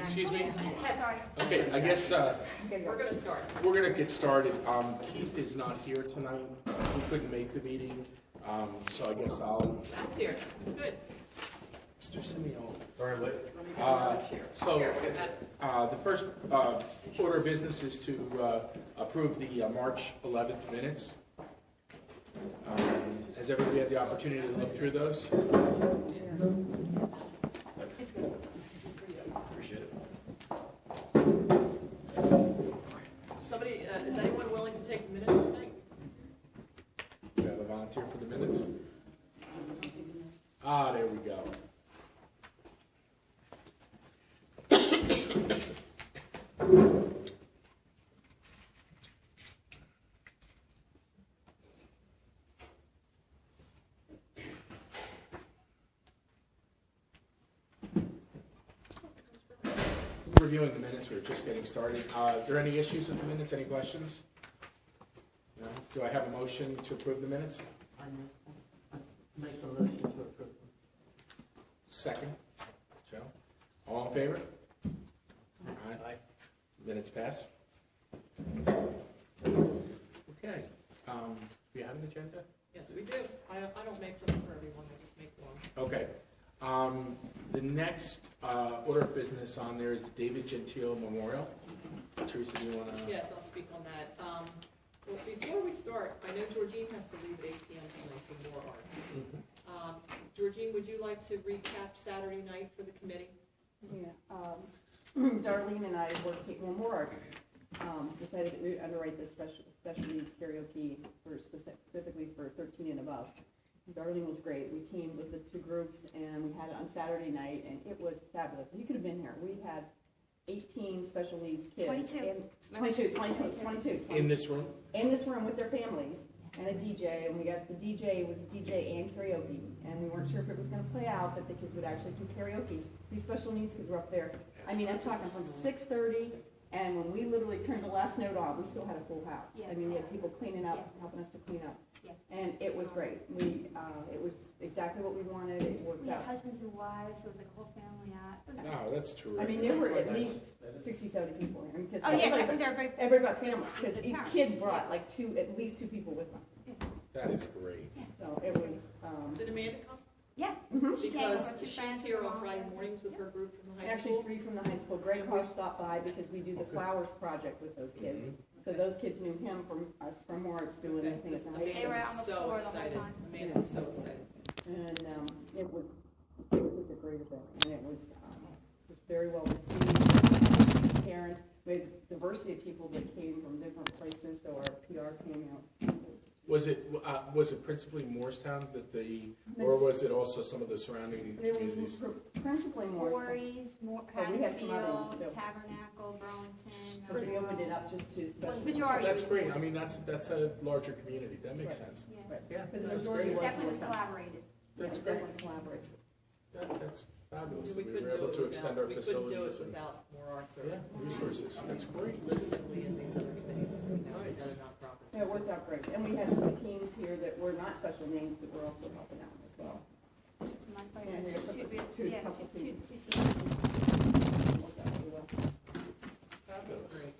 Excuse me? Sorry. Okay, I guess We're gonna start. we're going to get started. Keith is not here tonight. He couldn't make the meeting, so I guess I'll... Matt's here. Good. Mr. Simeon. Sorry, late. So, Here, Matt. the first order of business is to approve the March 11th minutes. Has everybody had the opportunity to look through those? It's good. Appreciate it. Somebody, is anyone willing to take the minutes tonight? Do you have a volunteer for the minutes? Ah, there we go. Reviewing the minutes, we're just getting started. Are there any issues with the minutes, any questions? No? Do I have a motion to approve the minutes? Make a motion to approve. Second. Joe? All in favor? Aye. Minutes pass. Okay. Do you have an agenda? Yes, we do. I don't make them for everyone, I just make one. Okay. The next order of business on there is the David Gentile Memorial. Teresa, do you want to? Yes, I'll speak on that. Well, before we start, I know Georgine has to leave at 8 p.m. tonight for more art. Georgine, would you like to recap Saturday night for the committee? Yeah, Darlene and I were taking more arts, decided that we would underwrite this special needs karaoke for specifically for 13 and above. Darlene was great. We teamed with the two groups and we had it on Saturday night and it was fabulous. You could have been here. We had 18 special needs kids. 22. In this room? In this room with their families and a DJ, and we got the DJ was a DJ and karaoke, and we weren't sure if it was going to play out that the kids would actually do karaoke. These special needs kids were up there. I mean, I'm talking from 6:30, and when we literally turned the last note on, we still had a full house. Yeah. I mean, we had people cleaning up, helping us to clean up, Yeah. and it was great. It was exactly what we wanted. It worked We had out. husbands and wives, so it was like a whole family out. It was great. Oh, that's terrific. I mean, there were at least 60, 70 people here. I mean, 'cause Oh, yeah, everybody- because everybody, everybody families, because The each parents. kid brought like at least two people with them. That is great. So it was, Did Amanda come? yeah, mhm. she came with Because her two she's friends. here her on mom. Friday mornings with her group from the high Actually, school. 3 from the high school. Greg Carr stopped by because we do the flowers project with those kids. Mhm. So those kids knew him from us from Morris doing the thing at the high They school. were out on the so floor the whole excited. time. Amanda was so excited. And it was just a great event. And it was just very well received. Parents, we had diversity of people that came from different places, so our PR came out. Was it principally Morristown or was it also some of the surrounding It communities? was principally Morris. Quarries, But we had some other ones, Haddonfield, too. Tabernacle, Burlington. So we opened it up just to special. Majority. That's great. I mean, that's a larger community. That makes sense. Yeah. Right. Yeah, But the that's majority great. was Definitely was Morristown. collaborated. That's Yeah, great. definitely collaborated. That's fabulous. We that We couldn't were do able it to extend our without, we couldn't do it facilities and, without more arts or yeah, resources. That's great. Livesonly and these other committees, you know, these Nice. other nonprofits. Yeah, it worked out great. And we had some teams here that were not special needs that were also helping out as well. Yeah, Two yeah, couple teams. Worked out really well. Fabulous. Great.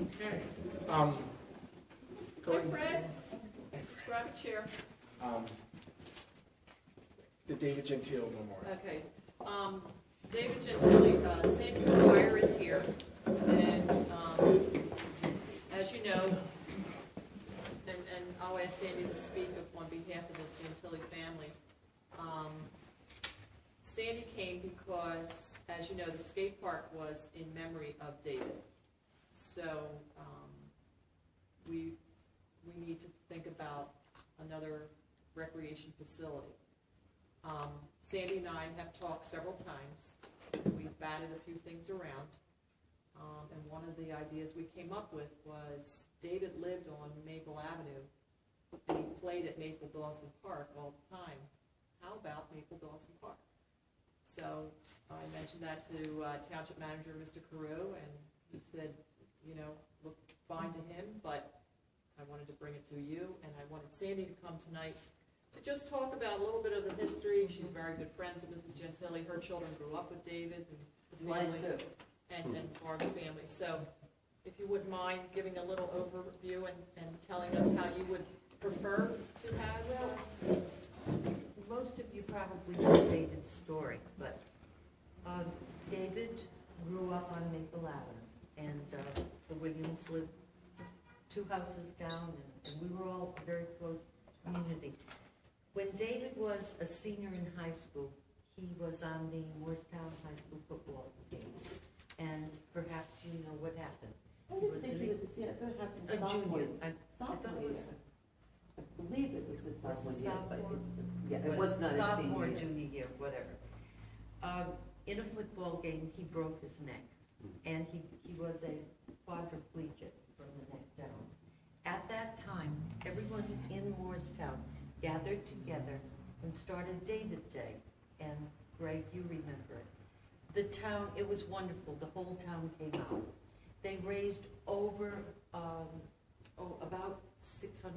Okay. Hi, Going, Fred. Just grab a chair. the David Gentile Memorial. Okay. David Gentile, Sandy McGuire is here, and as you know, and I'll ask Sandy to speak on behalf of the Gentile family. Sandy came because, as you know, the skate park was in memory of David. So we need to think about another recreation facility. Sandy and I have talked several times. We've batted a few things around. And one of the ideas we came up with was David lived on Maple Avenue and he played at Maple Dawson Park all the time. How about Maple Dawson Park? So I mentioned that to Township Manager Mr. Carew, and he said, you know, looked fine to him, but I wanted to bring it to you, and I wanted Sandy to come tonight to just talk about a little bit of the history. She's very good friends with Mrs. Gentili. Her children grew up with David and the Mine family too. and Barb's family. So if you wouldn't mind giving a little overview and telling us how you would prefer to have. Most of you probably know David's story, but David grew up on Maple Avenue, and the Williams lived 2 houses down, and we were all a very close community. When David was a senior in high school, he was on the Morristown High School football team, and perhaps you know what happened. I didn't think he was a senior, I thought it happened A sophomore. junior. I thought Sophomore it was year. I believe it was his Was sophomore it year, but sophomore? yeah, it was not his senior sophomore, year. junior year, whatever. In a football game, he broke his neck, and he was a quadriplegic from the neck down. At that time, everyone in Morristown gathered together and started David Day, and Greg, you remember it. The town, it was wonderful, the whole town came out. They raised over, about $600,000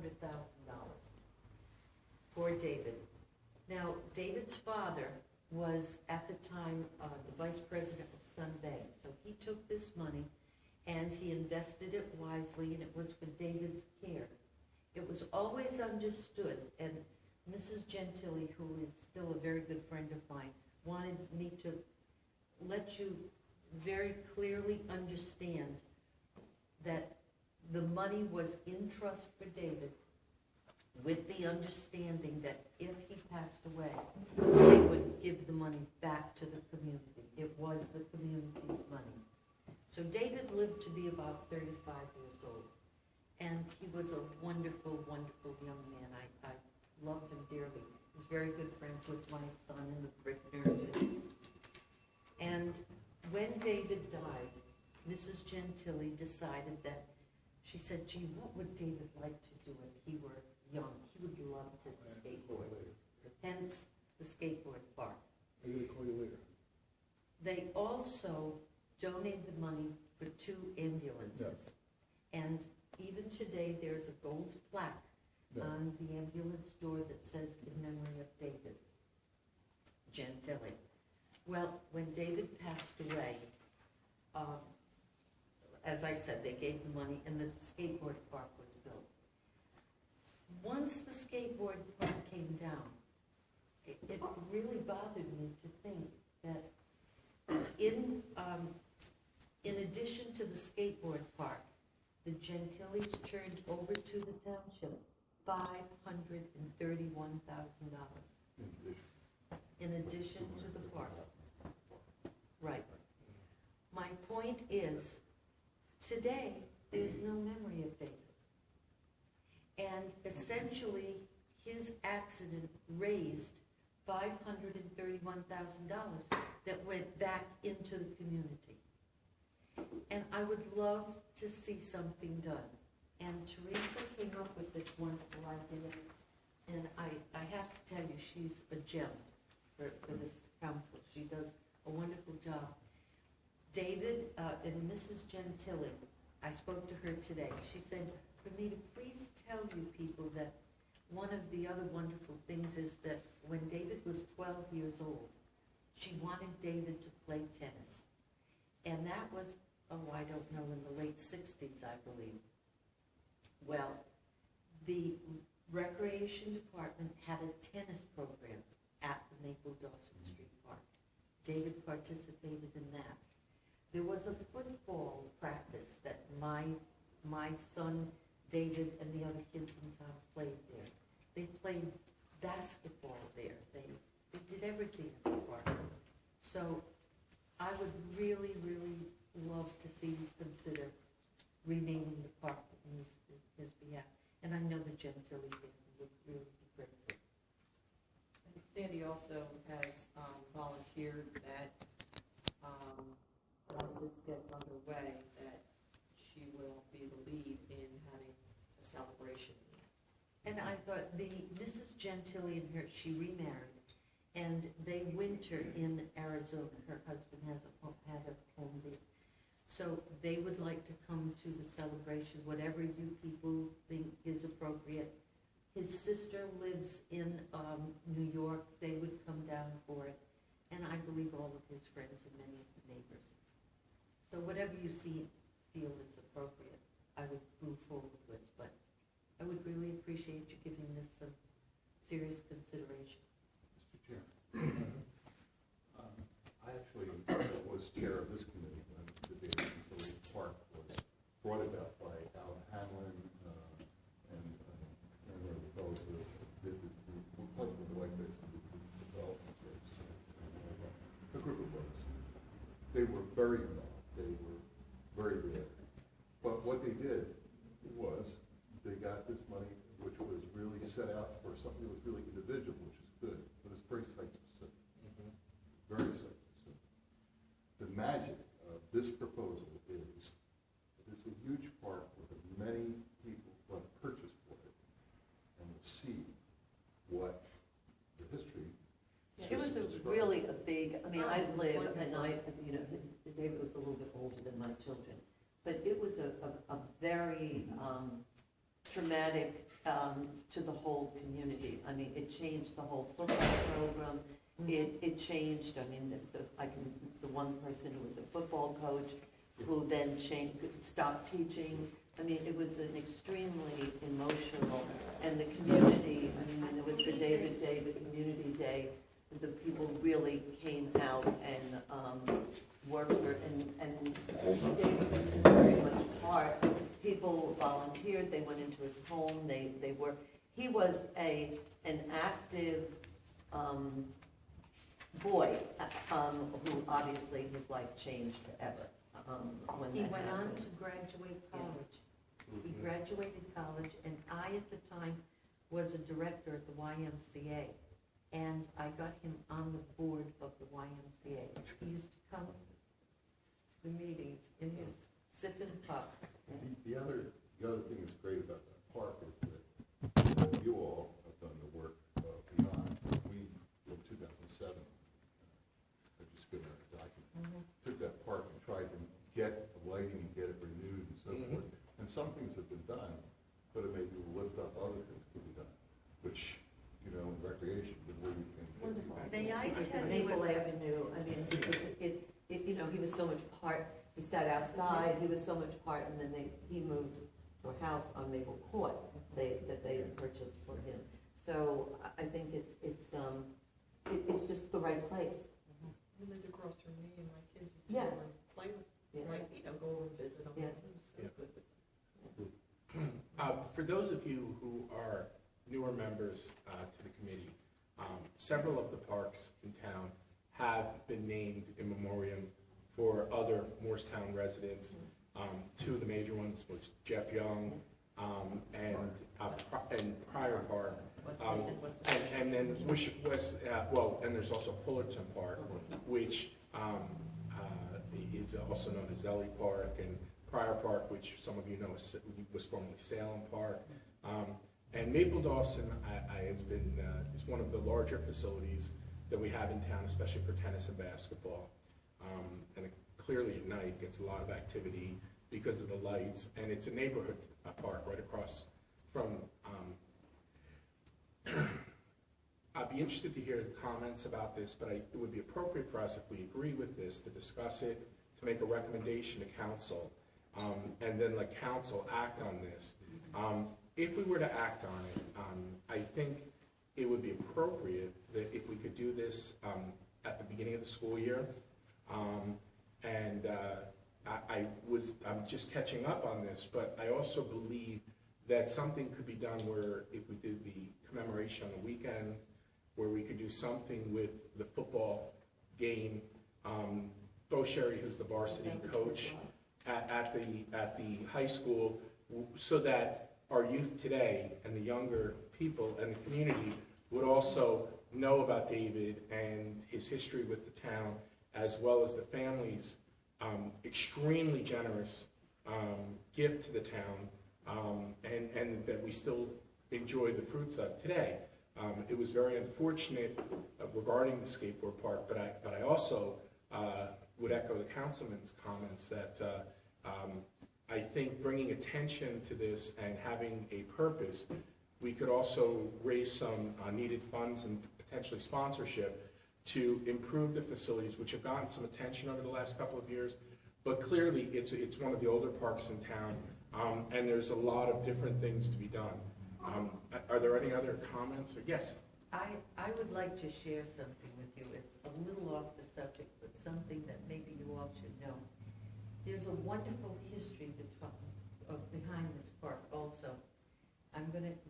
for David. Now, David's father was at the time the vice president of Sun Bank, so he took this money and he invested it wisely, and it was for David's care. It was always understood, and Mrs. Gentili, who is still a very good friend of mine, wanted me to let you very clearly understand that the money was in trust for David, with the understanding that if he passed away, they would give the money back to the community. It was the community's money. So David lived to be about 35 years old, and he was a wonderful, wonderful young man. I loved him dearly. He was very good friends with my son and the Brickners. And when David died, Mrs. Gentili decided that, she said, gee, what would David like to do if he were young? He would love to skateboard. Hence, the skateboard park. Maybe they'll call you later. They also donated the money for 2 ambulances. And even today, there's a gold plaque on the ambulance door that says, in memory of David Gentili. Well, when David passed away, as I said, they gave the money and the skateboard park was built. Once the skateboard park came down, it really bothered me to think that in addition to the skateboard park, the Gentilis turned over to the township $531,000 in addition to the park. Right. My point is, today, there's no memory of David. And essentially, his accident raised $531,000 that went back into the community. And I would love to see something done. And Teresa came up with this wonderful idea, and I have to tell you, she's a gem for this council. She does a wonderful job. David and Mrs. Gentili, I spoke to her today. She said, for me to please tell you people that one of the other wonderful things is that when David was 12 years old, she wanted David to play tennis. And that was, I don't know, in the late 60s, I believe. Well, the Recreation Department had a tennis program at the Maple Dawson Street Park. David participated in that. There was a football practice that my son, David, and the other kids in town played there. They played basketball there. They did everything at the park. So I would really, really love to see you consider renaming the park in his behalf. And I know the Gentili family would really be grateful. I think Sandy also has volunteered that once this gets underway, that she will be the lead in having a celebration. And I thought Mrs. Gentili and her, she remarried, and they winter in Arizona. Her husband had a home there. So they would like to come to the celebration, whatever you people think is appropriate. his sister lives in New York, they would come down for it, and I believe all of his friends and many of the neighbors. So whatever you feel is appropriate, I would move forward with, but I would really appreciate you giving this some serious consideration. Mr. Chair. I actually was chair of this committee when the David Utility Park was brought about by Alan Hanlon and one of the fellows that did this, who helped with the White Basin development groups, a group of folks. They were very involved. They were very real. But what they did was they got this money, which was really set out for something that was really individual, which is good, but it's very site specific. Very site specific. The magic of this proposal is it's a huge park with many people who have purchased for it and will see what the history. It was really a big, I mean, I live, and David was a little bit older than my children, but it was a very traumatic to the whole community. I mean, it changed the whole football program. It changed, I mean, the one person who was a football coach who then stopped teaching. I mean, it was an extremely emotional, and the community, I mean, when there was the David Day, the Community Day, the people really came out and worked for, and David was very much part. People volunteered, they went into his home, they were, he was an active boy, who obviously his life changed forever when He that went on happened. to graduate college. He graduated college, and I, at the time, was a director at the YMCA, and I got him on the board of the YMCA. He used to come to the meetings in his sip and puff. The other thing that's great about that park is that you all have done the work beyond. We, in 2007, I've just given a document, took that park and tried to get the lighting and get it renewed and so forth. And some things have been done, but it maybe will lift up other things to be done, which, in recreation, the way you can. Wonderful. May I It's tell you, Maple Avenue, I mean, he was so much part, he sat outside, he was so much part, and then he moved to a house on Maple Court that they had purchased for him. So I think it's just the right place. He lived across from me, and my kids used to Yeah. go over and play with, Yeah. go over and visit him. Yeah. It was so Yeah. good. For those of you who are newer members to the committee, several of the parks in town have been named in memoriam for other Morristown residents. Two of the major ones was Jeff Young and Prior Park. And then which was, and there's also Fullerton Park, which is also known as Zelly Park, and Prior Park, which some of you know was formerly Salem Park. And Maple Dawson is one of the larger facilities that we have in town, especially for tennis and basketball. And it clearly at night gets a lot of activity because of the lights, and it's a neighborhood park right across from. I'd be interested to hear comments about this, but it would be appropriate for us, if we agree with this, to discuss it, to make a recommendation to council, and then let council act on this. If we were to act on it, I think it would be appropriate that if we could do this at the beginning of the school year. I'm just catching up on this, but I also believe that something could be done where if we did the commemoration on the weekend, where we could do something with the football game. Bo Sherry, who's the varsity coach at the high school, so that our youth today and the younger people and the community would also know about David and his history with the town, as well as the family's extremely generous gift to the town, and that we still enjoy the fruits of today. It was very unfortunate regarding the skateboard park, but I also would echo the councilman's comments that I think bringing attention to this and having a purpose we could also raise some needed funds and potentially sponsorship to improve the facilities, which have gotten some attention over the last couple of years. But clearly, it's one of the older parks in town, and there's a lot of different things to be done. Are there any other comments? Yes? I would like to share something with you. It's a little off the subject, but something that maybe you all should know. There's a wonderful history behind this park also.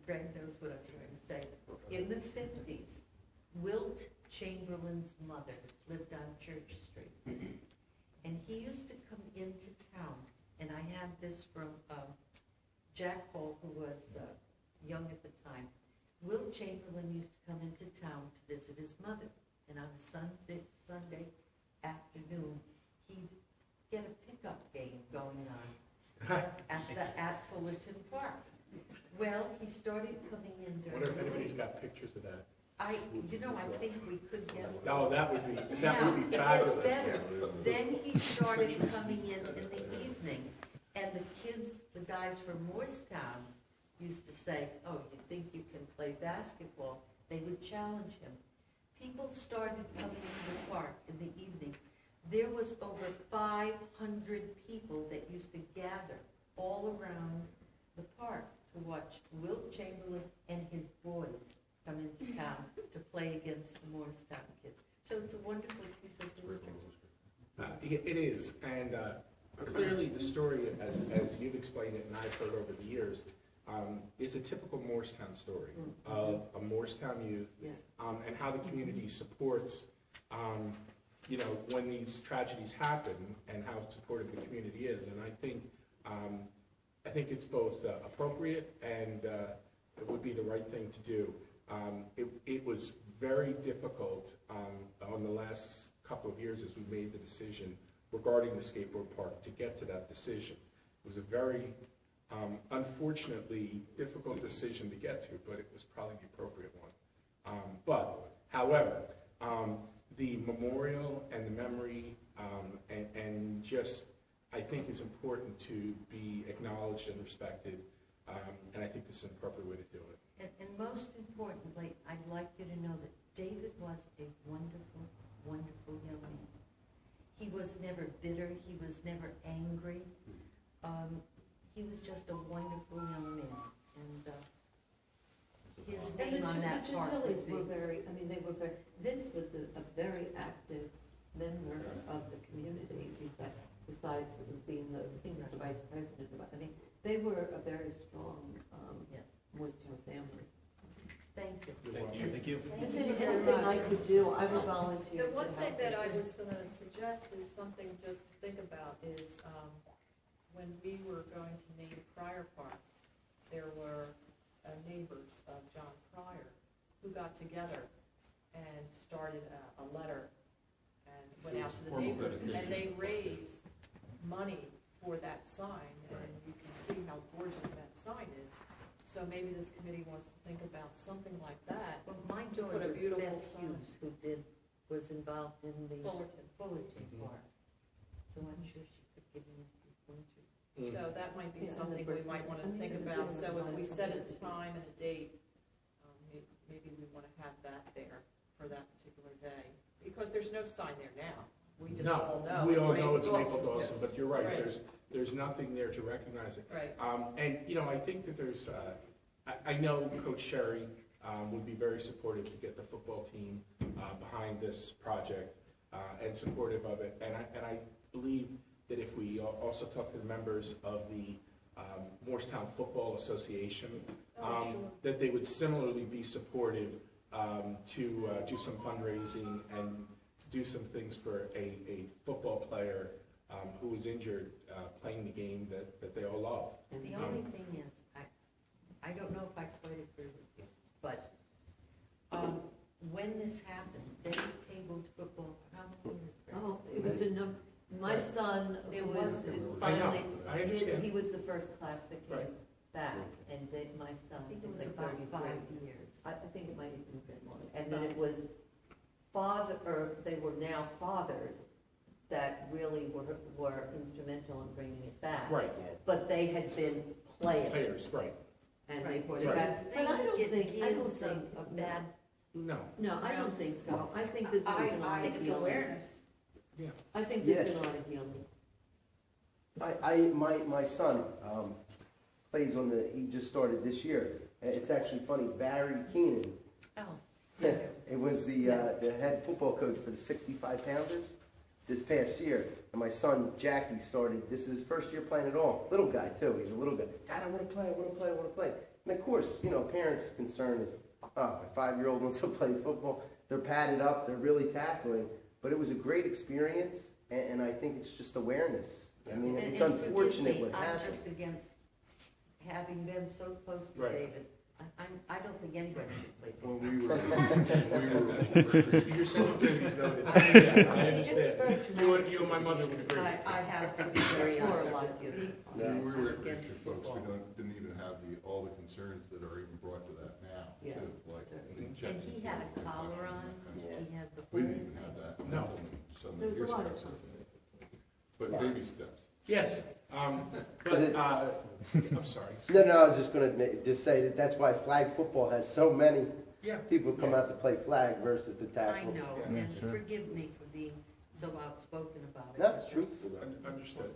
Greg knows what I'm trying to say. In the 50s, Wilt Chamberlain's mother lived on Church Street. And he used to come into town, and I have this from Jack Hall, who was young at the time. Wilt Chamberlain used to come into town to visit his mother, and on a Sunday afternoon, he'd get a pickup game going on at Fullerton Park. Well, he started coming in I during wonder if the anybody's week. got pictures of that. I think we could get. Oh, that would be Now, fabulous. it gets better. Then he started coming in the evening, and the kids, the guys from Morristown, used to say, "Oh, you think you can play basketball?" They would challenge him. People started coming to the park in the evening. There was over 500 people that used to gather all around the park to watch Wilt Chamberlain and his boys come into town to play against the Morristown kids. So it's a wonderful piece of history. It is, and clearly the story, as you've explained it and I've heard over the years, is a typical Morristown story of a Morristown youth, Yeah. and how the community supports, when these tragedies happen, and how supportive the community is. And I think it's both appropriate and it would be the right thing to do. It was very difficult on the last couple of years as we made the decision regarding the skateboard park to get to that decision. It was a very, unfortunately, difficult decision to get to, but it was probably the appropriate one. However, the memorial and the memory and just, I think, is important to be acknowledged and respected, and I think this is an appropriate way to do it. And most importantly, I'd like you to know that David was a wonderful, wonderful young man. He was never bitter. He was never angry. He was just a wonderful young man. And his name on that The park Gentiles would were be... very, Vince was a very active member of the community, besides being the English vice president. They were a very strong Yes, Morristown family. thank you. Thank you. If anything I could do, I would volunteer The to one thing help that I with was gonna suggest is something just to think about is, when we were going to name Pryor Park, there were neighbors of John Pryor who got together and started a letter and went out to the neighbors, and they raised money for that sign, and you can see how gorgeous that sign is. So maybe this committee wants to think about something like that. Well, my Put daughter a was beautiful Beth sign. Hughes, who was involved in the Fullerton. Fullerton Park. So I'm sure she could give me a few pointers. So that might be Yeah, and something the we might want to brick- think I mean, about. the So if we brick- set a time and a date, maybe we want to have that there for that particular day. Because there's no sign there now. We just all know. We it's all know it's Maple Maple Dawson, but you're right, Right. there's nothing there to recognize it. Right. And, I think that there's, I know Coach Sherry would be very supportive to get the football team behind this project and supportive of it. And I believe that if we also talk to the members of the Morristown Football Association, that they would similarly be supportive to do some fundraising and do some things for a football player who was injured playing the game that they all love. The only thing is, I don't know if I quite agree with you, but when this happened, they tabled football for how many years? Greg? Oh, it was a number, my son There was was- I know, finally, I understand. he was the first class that Right. came back, and my son I think it was was like about 33. 5 years. I think it might even been longer. And then it was they were now fathers that really were instrumental in bringing it back. Right, But they had been players. right. and they Right. brought it Right. back. But I don't It think gives some them a bad, No, no, I don't think so. I think that there's been a lot of healing. yeah. I think there's Yes. been a lot of healing. My son plays on he just started this year. It's actually funny, Barry Keenan. Oh. It was the head football coach for the 65 pounders this past year. And my son, Jackie, started, this is his first year playing at all. Little guy, too. He's a little guy. Dad, I want to play, I want to play, I want to play. And of course, parents' concern is, oh, my 5-year-old wants to play football. They're padded up, they're really tackling. But it was a great experience, and I think it's just awareness. I mean, And- it's and forgive unfortunate me, what I'm happened. just against having been so close to Right. David. I don't think anybody should play football. When we were, Your sensitivity's noted. Yeah, I understand. You and my mother would agree. I have to be very honest with you. when we were Against agriculture folks, football. didn't even have all the concerns that are even brought to that now, Yeah. too, like. And he had a collar on, he had the We whole didn't even have thing. that. No. So There many was a years lot ago. of so- confidence. But baby steps. Yes, but, I'm sorry. No, I was just going to just say that's why flag football has so many Yeah. people come out to play flag versus the I tackle. know, Yeah. and forgive me for being so outspoken about it. No, it's true. Understood.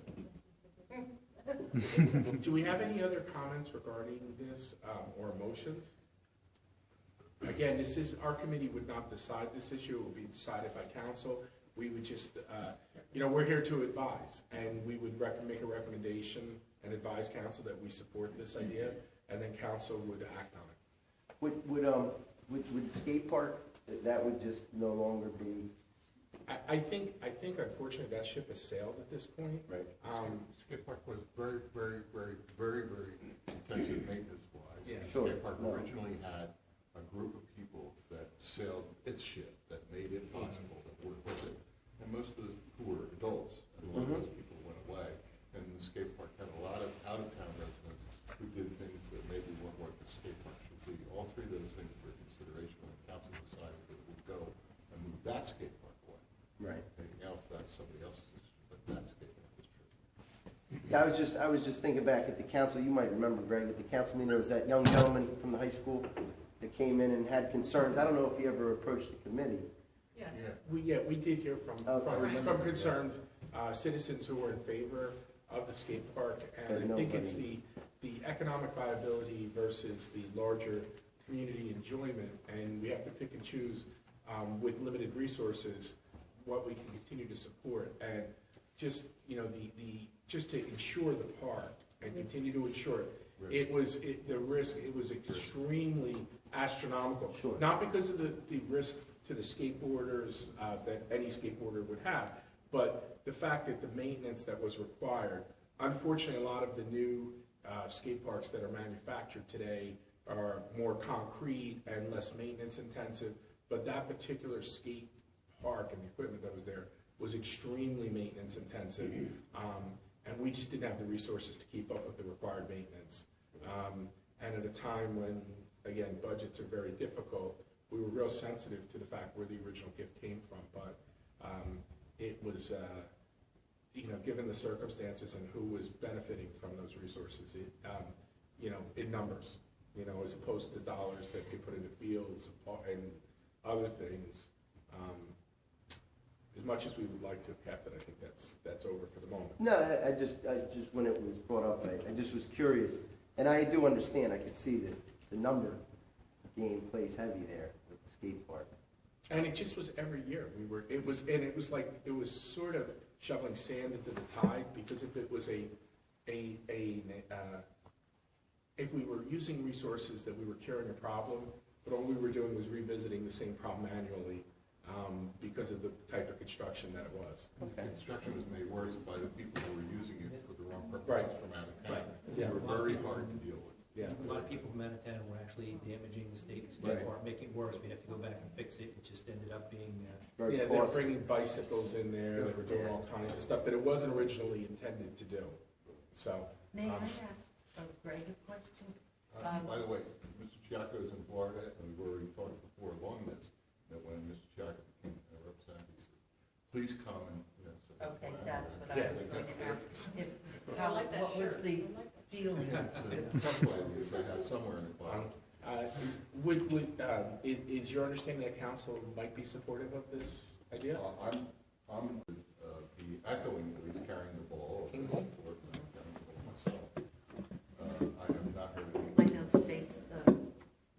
Do we have any other comments regarding this, or motions? Again, our committee would not decide this issue, it would be decided by council. We would just, we're here to advise, and we would make a recommendation and advise council that we support this idea, and then council would act on it. Would the skate park, that would just no longer be, I think unfortunately that ship has sailed at this point. right? Skate park was very, very, very, very, very intensive maintenance wise. Yeah. Sure. Skate park No. originally had a group of people that sailed its ship, that made it possible, that worked with it. And most of those who were adults, and a lot of those people went away. And the skate park had a lot of out-of-town residents who did things that maybe weren't what the skate park should be. All three of those things were a consideration when the council decided that it would go and move that skate park away. Right. Anything else, that's somebody else's issue, but that skate park is true. Yeah, I was just thinking back at the council, you might remember, Greg, at the council meeting, there was that young gentleman from the high school that came in and had concerns. I don't know if he ever approached the committee. Yes. We did hear from Okay. concerned citizens who were in favor of the skate park, and But I think it's nobody- the economic viability versus the larger community enjoyment, and we have to pick and choose with limited resources what we can continue to support, and just, just to ensure the park and continue to ensure it. It was extremely astronomical. Sure. Not because of the risk to the skateboarders that any skateboarder would have, but the fact that the maintenance that was required. Unfortunately, a lot of the new skate parks that are manufactured today are more concrete and less maintenance intensive, but that particular skate park and the equipment that was there was extremely maintenance intensive, and we just didn't have the resources to keep up with the required maintenance. And at a time when, again, budgets are very difficult, we were real sensitive to the fact where the original gift came from, but it was, given the circumstances and who was benefiting from those resources, in numbers, as opposed to dollars that get put into fields and other things. As much as we would like to have kept it, I think that's over for the moment. No, I just, when it was brought up, I just was curious. And I do understand, I could see that the number game plays heavy there with the skate park. And it just was every year. It was sort of shoveling sand into the tide, because if it was if we were using resources that we were curing a problem, but all we were doing was revisiting the same problem annually, because of the type of construction that it was. Okay. Construction was made worse by the people who were using it for the wrong Right. purposes from out of town. Right. They Yeah. were very hard to deal with. Yeah. A lot of people from out of town were actually damaging the state Right. skate park, making it worse. We'd have to go back and fix it. It just ended up being, Very Yeah, they were costly. bringing bicycles in there, they were doing all kinds of stuff that it wasn't originally intended to do. So, May I ask Greg a question? By the way, Mr. Chiacco is in Florida, and we've already talked before along this, that when Mr. Chiacco became a representative, he said, please come and, so that's Okay, why I'm that's here. what I Yeah. was going to ask. I like that What was shirt. the feeling. Couple ideas I have somewhere in the closet. Is your understanding that council might be supportive of this idea? I'm be echoing at least carrying the ball of this work and I'm carrying the ball myself. I have not heard I anything. know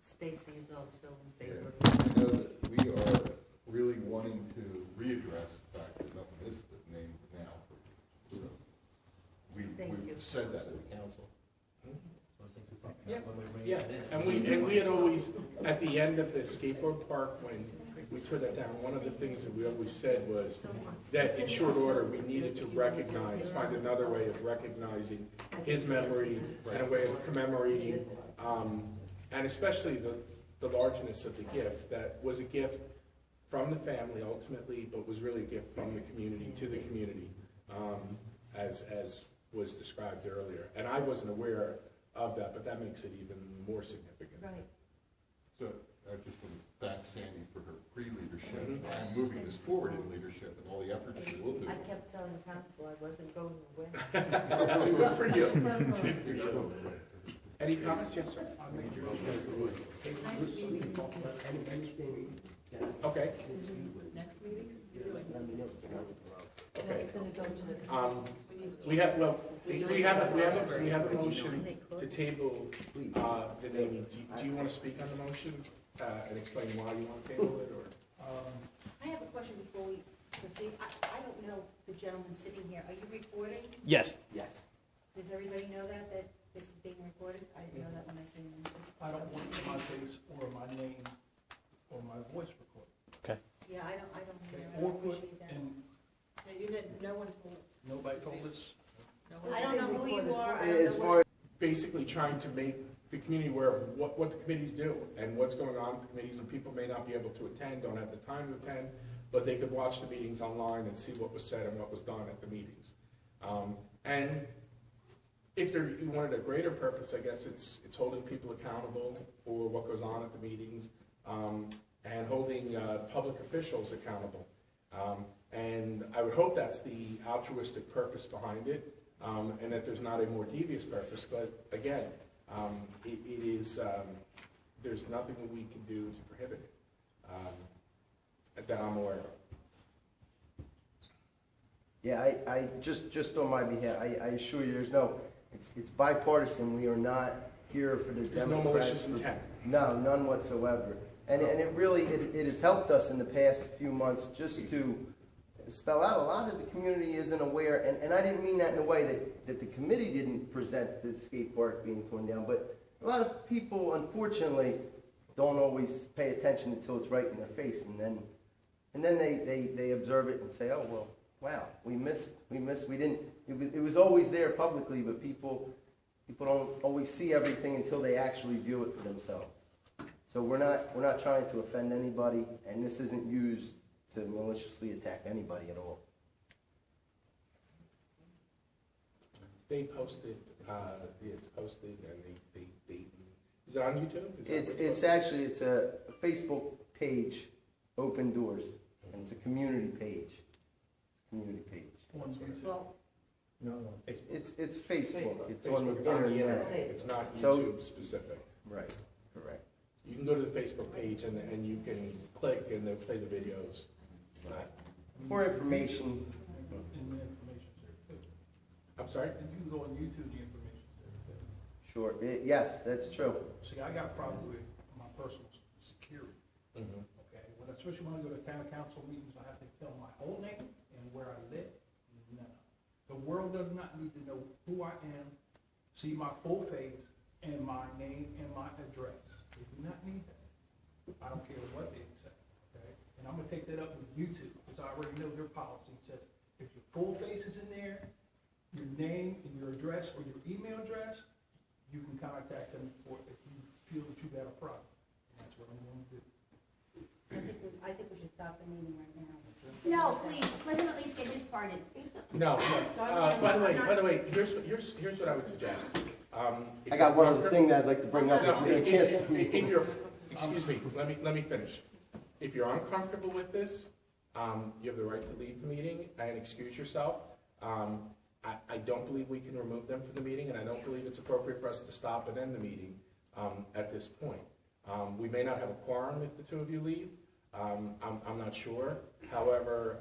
Stacy is also in favor. I know that we are really wanting to readdress the fact that nothing is the name now for people. So Thank you. we've said that as a council. Yeah, yeah, and we had always, at the end of the skateboard park, when we tore that down, one of the things that we always said was that in short order, we needed to recognize, find another way of recognizing his memory and a way of commemorating, and especially the largeness of the gift, that was a gift from the family ultimately, but was really a gift from the community to the community, as was described earlier. And I wasn't aware of that, but that makes it even more significant. Right. So I just want to thank Sandy for her pre-leadership and moving this forward in leadership and all the efforts she will do. I kept telling council I wasn't going away. Good for you. Any comments? Yes, sir. Okay. Next meeting? Okay. It's gonna go to the. We have a motion to table the naming. Do you want to speak on the motion and explain why you want to table it, or? I have a question before we proceed. I don't know the gentleman sitting here. Are you recording? Yes. Yes. Does everybody know that this is being recorded? I didn't know that when I came in. I don't want my face or my name or my voice recorded. Okay. Yeah, I don't Okay, hear. I or put appreciate that. in, Yeah, you didn't, no one told us. nobody told us. No one I don't know who you are. I As don't know far what. Basically trying to make the community aware of what the committees do and what's going on with the committees, and people may not be able to attend, don't have the time to attend, but they could watch the meetings online and see what was said and what was done at the meetings. And if you wanted a greater purpose, I guess it's holding people accountable for what goes on at the meetings, and holding public officials accountable. And I would hope that's the altruistic purpose behind it, and that there's not a more devious purpose. But again, it is, there's nothing that we can do to prohibit it, that I'm aware of. Yeah, I just on my behalf, I assure you, it's bipartisan. We are not here for the There's no Democrats. malicious intent. No, none whatsoever. And it really, it has helped us in the past few months just to spell out a lot of the community isn't aware, and I didn't mean that in a way that the committee didn't present the skate park being torn down, but a lot of people, unfortunately, don't always pay attention until it's right in their face, and then they observe it and say, oh, well, wow, we didn't, it was always there publicly, but people don't always see everything until they actually view it for themselves. So we're not trying to offend anybody, and this isn't used to maliciously attack anybody at all. They posted, it's posted, and they is it on YouTube? It's a Facebook page, Open Doors, and it's a community page. On YouTube. Well, No, Facebook. It's Facebook. It's Facebook, on the it's on the internet. internet. It's not So- YouTube specific. Right. Correct. You can go to the Facebook page and you can click and they'll play the videos. For information, And the information's there too. I'm sorry? And you can go on YouTube, the information's there too. sure. Yes, that's true. See, I got problems with my personal security, okay? Especially when I go to town council meetings, I have to tell my whole name and where I live. No. The world does not need to know who I am, see my full face, and my name and my address. They do not need that. I don't care what they say, okay? And I'm gonna take that up with YouTube, because I already know their policy says, if your full face is in there, your name and your address or your email address, you can contact them for if you feel that you've got a problem. And that's what I'm going to do. I think we should stop the meeting right now. No, please, let him at least get his part in. No. By the way, here's what I would suggest. I got one other thing that I'd like to bring up. No, If you can't see me. if you're, excuse me, let me finish. If you're uncomfortable with this, you have the right to leave the meeting and excuse yourself. I don't believe we can remove them from the meeting, and I don't believe it's appropriate for us to stop and end the meeting at this point. We may not have a quorum if the two of you leave. I'm not sure. However,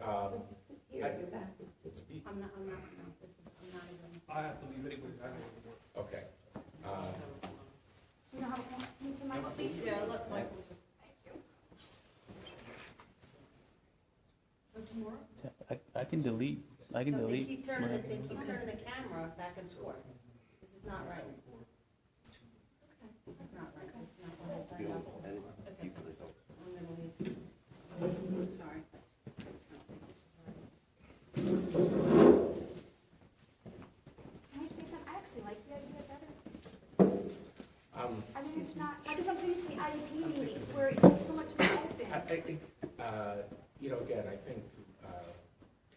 Here, your back is to I'm not, no, this is, I'm not even. I have to leave anyway, I have to work. okay. You don't have a, can Michael leave? Yeah, let Michael just. Thank you. So tomorrow? I can delete. I can So they delete. keep turning, they keep turning the camera back and forth. This is not right. This is not right, this is not what I signed up for. I'm gonna leave. Sorry. Can I say something? I actually like the idea better. I mean, it's not, I guess I'm so used to the IEP meetings where it's just so much more open. I think, you know, again, I think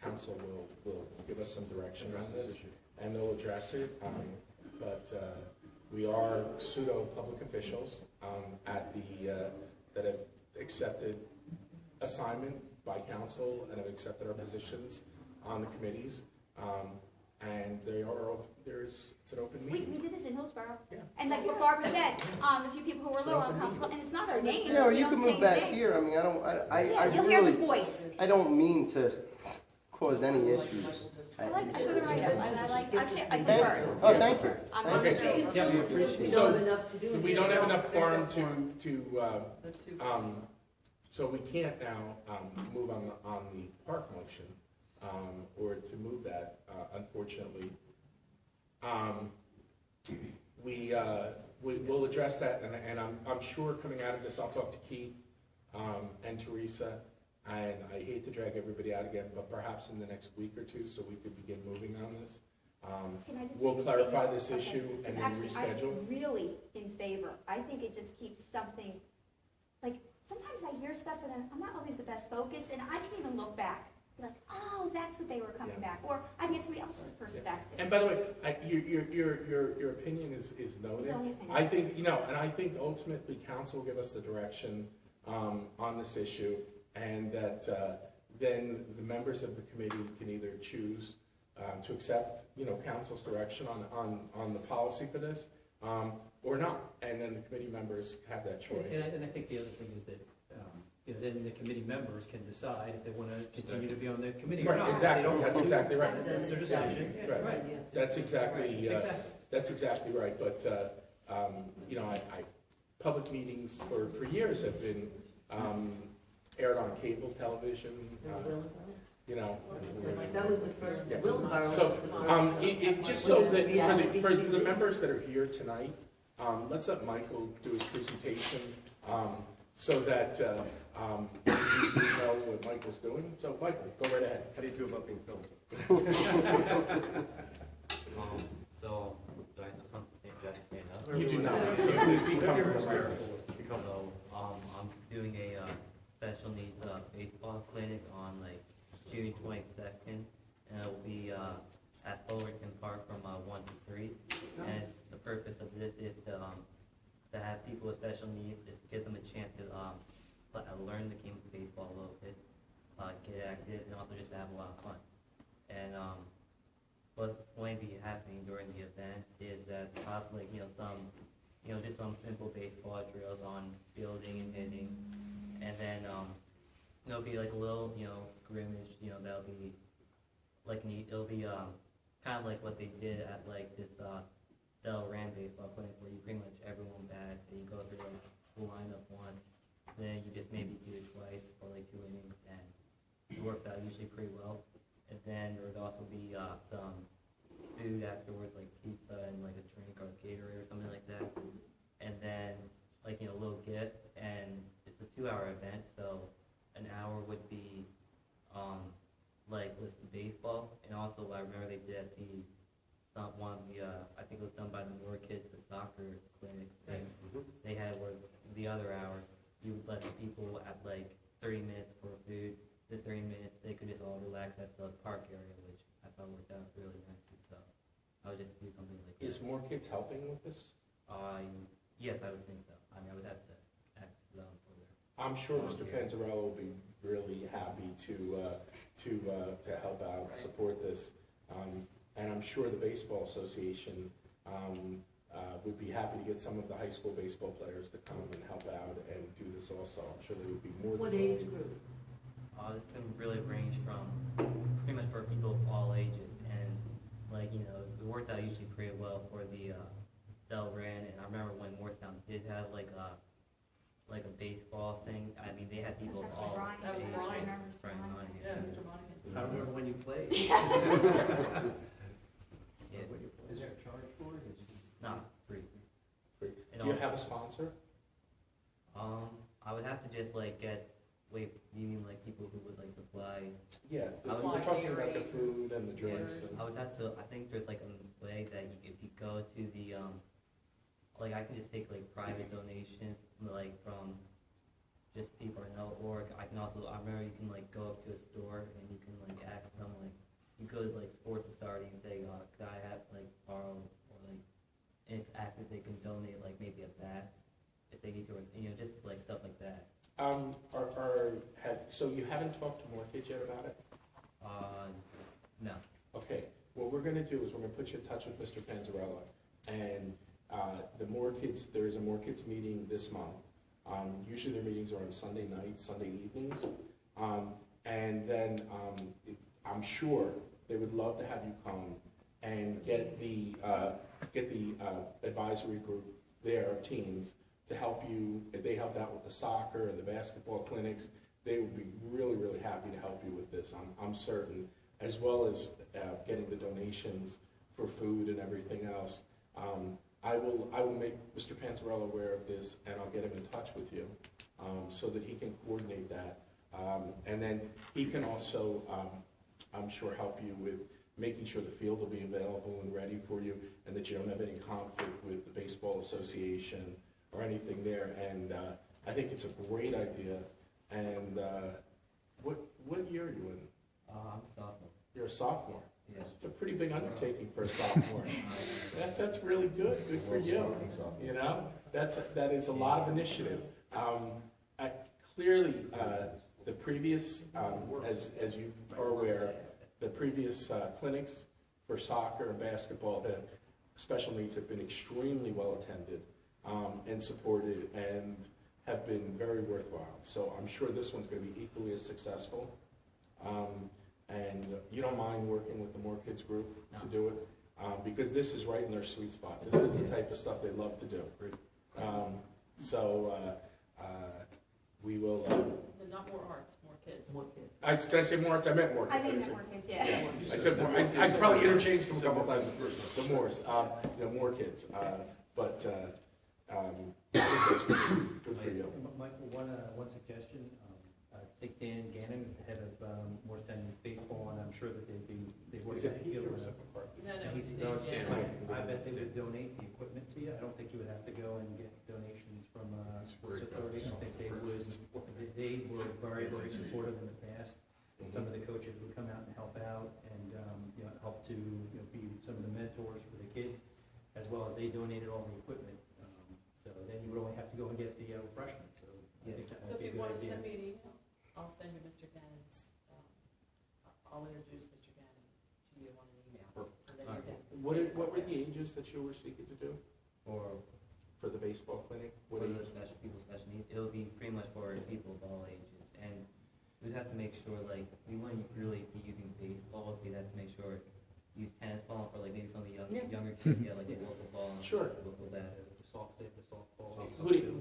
council will give us some direction on this, and they'll address it. But we are pseudo-public officials at the, that have accepted assignment by council and have accepted our positions on the committees. And it's an open We meeting. did this in Hillsborough. Yeah. And like what Barbara said, the few people who were a little uncomfortable, and it's not our names. Yeah, or we you don't can say move back names. here. I mean, I Yeah, you'll hear the really, voice. I don't mean to cause any issues. I sort of like, I Thank- prefer it. Oh, thank you. I'm Thank Okay. you. saying. Yeah, we appreciate We it. don't have enough to do. We here. don't have enough There's quorum no quorum. The two. so we can't now move on the park motion, or to move that, unfortunately. We'll address that, and I'm sure coming out of this, I'll talk to Keith and Teresa, and I hate to drag everybody out again, but perhaps in the next week or two, so we could begin moving on this. Can I just We'll make a clarify statement? this Okay. issue and then Actually, reschedule. I'm really in favor. I think it just keeps something, like, sometimes I hear stuff and I'm not always the best focused, and I can even look back, like, oh, that's what they were coming Yeah. back, or I get somebody else's perspective. And by the way, your opinion is noted. It's only opinion. I think, and I think ultimately council will give us the direction on this issue, and that then the members of the committee can either choose to accept, council's direction on the policy for this, or not, and then the committee members have that choice. And I think the other thing is that, then the committee members can decide if they want to continue to be on the committee or Right, not. exactly, They don't that's have to. exactly right. That's their decision. Right. Right. That's exactly, Exactly. that's exactly right, but, public meetings for years have been aired on cable television, That was the first, Yeah. Wilbur So, was the first. just so that, for the members that are here tonight, let's let Michael do his presentation, so that, we know what Michael's doing. So, Michael, go right ahead. How do you feel about being filmed? So, do I have to come to stand, do I have to stand up? You do not. Be comfortable. So, I'm doing a, special needs, baseball clinic on like June 22nd, and it will be, at Fullerton Park from, 1 to 3. And the purpose of this is to have people with special needs, is to give them a chance to, learn the game of baseball a little bit, get active, and also just to have a lot of fun. And, what's going to be happening during the event is that possibly, just some simple baseball drills on fielding and hitting. And then, there'll be like a little, scrimmage, that'll be like neat. It'll be, kind of like what they did at like this, Del Rand baseball clinic, where you pretty much everyone back and you go through like the lineup once, then you just maybe do it twice for like 2 innings, and it works out usually pretty well. And then there would also be, some food afterwards, like pizza and like a drink or a Gatorade or something like that. And then, like, a little gift, and it's a 2-hour event, so an hour would be, like, listen to baseball, and also I remember they did at one of the, I think it was done by the More Kids, the soccer clinic thing. They had where the other hour, you would let the people at like 30 minutes for food, the 30 minutes, they could just all relax at the park area, which I thought worked out really nicely, so I would just do something like that. Is More Kids helping with this? Yes, I would think so. I mean, I would have to ask them for their. I'm sure Mr. Panzarello will be really happy to help out, support this. And I'm sure the Baseball Association would be happy to get some of the high school baseball players to come and help out and do this also. I'm sure they would be more than What willing. age group? This can really range from pretty much for people of all ages, and like, you know, it worked out usually pretty well for the Del Ran, and I remember when Morristown did have like a baseball thing. I mean, they had people of Actually, all Brian, That was ages. Brian. Brian Monahan. Yeah, Mr. Monahan. I remember when you played. Yeah, Is there a charge for it? not free. Great. And Do you all- have a sponsor? I would have to just like get, wait, you mean like people who would like supply? Yeah, Supply we're talking about the Gatorade, food and the drinks Gatorade. and. I would have to, I think there's like a way that if you go to the, like I can just take like private donations, like from just people I know, or I can also, I remember you can like go up to a store and you can like ask them like, you go to like Sports Authority and say, could I have like borrow, or like, and ask if they can donate like maybe a bat, if they need to, or, you know, just like stuff like that. So you haven't talked to More Kids yet about it? No. Okay, what we're gonna do is we're gonna put you in touch with Mr. Panzarella, and the More Kids, there is a More Kids meeting this month. Usually their meetings are on Sunday nights, Sunday evenings, and then I'm sure they would love to have you come and get the advisory group, their teams, to help you. They helped out with the soccer and the basketball clinics. They would be really, really happy to help you with this, I'm certain, as well as getting the donations for food and everything else. I will make Mr. Panzarella aware of this, and I'll get him in touch with you so that he can coordinate that. And then he can also, I'm sure, help you with making sure the field will be available and ready for you, and that you don't have any conflict with the Baseball Association or anything there. And I think it's a great idea. And what year are you in? I'm a sophomore. You're a sophomore. Yes. It's a pretty big undertaking for a sophomore. That's really good. Good for you. You know, that is a lot of initiative. Clearly, the previous, as you are aware, the previous clinics for soccer and basketball, the special needs have been extremely well attended and supported, and have been very worthwhile. So I'm sure this one's going to be equally as successful. And you don't mind working with the More Kids group to do it? Because this is right in their sweet spot. This is the type of stuff they love to do. We will. Not more arts, more kids. More kids. Did I say more arts? I meant more I kids. think more kids, yeah. I said more. I probably interchanged them a couple times. The Moors, more kids. But I think that's good for you. Michael, one suggestion. I think Dan Gannon is the head of Morristown Baseball, and I'm sure that they work. Is it he or is it McCarthy? No, And he's Dave Stan Gannon. I bet they would donate the equipment to you. I don't think you would have to go and get donations from Sports Authority. I think they would. They were very, very supportive in the past. Some of the coaches would come out and help out, and help to be some of the mentors for the kids, as well as they donated all the equipment. So then you would only have to go and get the refreshments. So I think that So might if be a you good want to idea. send me an email, I'll send you Mr. Gannon's, I'll introduce Mr. Gannon to you on an email. And then you can. What were the ages that you were seeking to do Or for the baseball clinic? for What the age? people with special needs, it'll be pretty much for people of all ages. And we'd have to make sure, like, we wouldn't really be using baseball, we'd have to make sure, use tennis ball for like maybe some of the younger kids, like the local ball. And Sure. local bat. The softball.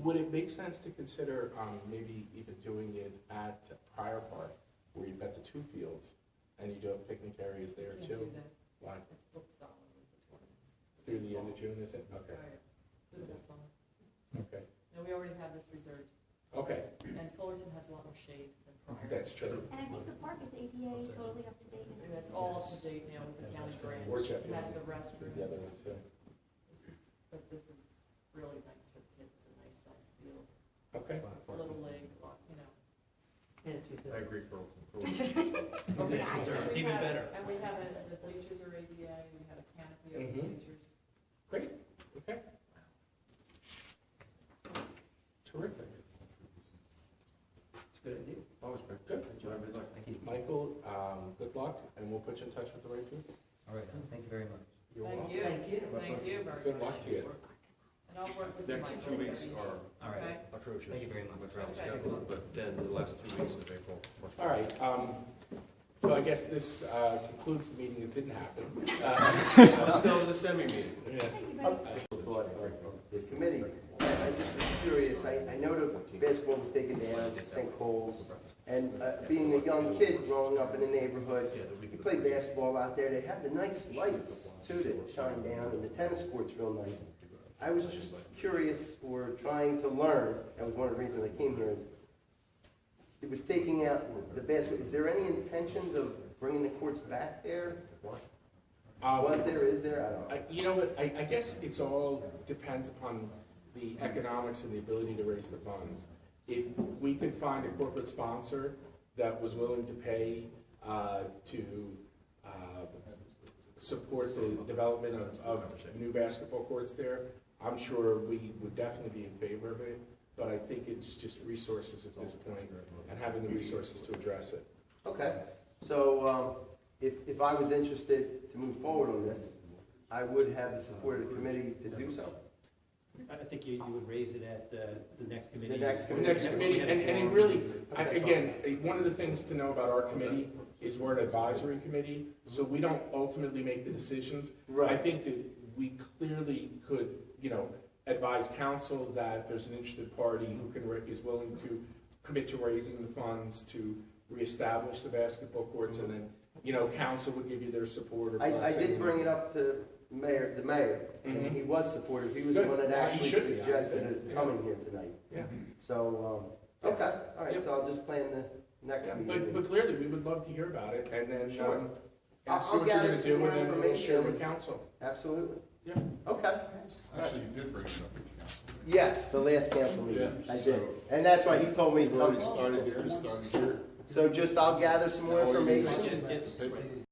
Would it make sense to consider maybe even doing it at Prior Park, where you've got the two fields, and you do have picnic areas there Can't too? do that. Why? It's booked solid with the tournaments. Through the end of June, is it? Okay, Right. Through the whole summer. okay, And we already have this reserved. okay, And Fullerton has a lot more shade than Pryor. that's true. And I think the park is ADA totally up to date. And it's all up to date now with the county grant. Or Jeff It has Young. the restrooms. The other one too. But this is really nice for the kids. It's a nice sized field. Okay. It's a little league, And it's I agree, Carlton. Okay, Yes, sir. and we Even have- better. And we have the bleachers are ADA, we have a canopy over the Mhm. bleachers. Great, okay. Terrific. It's a good idea. Always been good. Good job. Thank you. Michael, good luck, and we'll put you in touch with the right people. All right, thank you very much. You're Thank welcome. you. Thank you. Thank you very much. Good luck to you. And I'll work with you. Next Mike. 2 weeks are All right, Okay. atrocious. thank you very much. With travel Okay. schedule, but then the last 2 weeks of April. All right, so I guess this concludes the meeting that didn't happen. Still is a semi-meeting. Yeah. Thought of the committee. I just was curious, I know the basketball was taken down, sinkholes, and being a young kid growing up in the neighborhood, you play basketball out there, they have the nice lights too that shine down, and the tennis court's real nice. I was just curious or trying to learn, that was one of the reasons I came here, is it was taking out the basket. Is there any intentions of bringing the courts back there? Was there, is there? I don't know. You know what, I guess it's all depends upon the economics and the ability to raise the funds. If we could find a corporate sponsor that was willing to pay to support the development of new basketball courts there, I'm sure we would definitely be in favor of it, but I think it's just resources at this point and having the resources to address it. Okay, so if I was interested to move forward on this, I would have the support of the committee to do so. I think you would raise it at the next committee. The next The committee. next committee, and it really, again, one of the things to know about our committee is we're an advisory committee, so we don't ultimately make the decisions. I Right. think that we clearly could, advise council that there's an interested party who is willing to commit to raising the funds to reestablish the basketball courts, and then, council would give you their support or I blessing. did bring it up to the mayor, and Mhm. he was supportive. He was the Good. one that Well, he actually should be, I suggested think. it coming here tonight. Yeah. So, okay, all right, Yep. so I'll just plan the next Yeah, meeting. but clearly, we would love to hear about it, and then, Sure. ask I'll you what you're gather gonna some do, more and then we'll information. share with council. Absolutely. Yeah. Okay. Actually, you did bring it up at council. Yes, the last council meeting, Yeah, I did. so- And that's why he told me to You've already come. started there, started here. So just I'll gather some more All you need is information. the paper.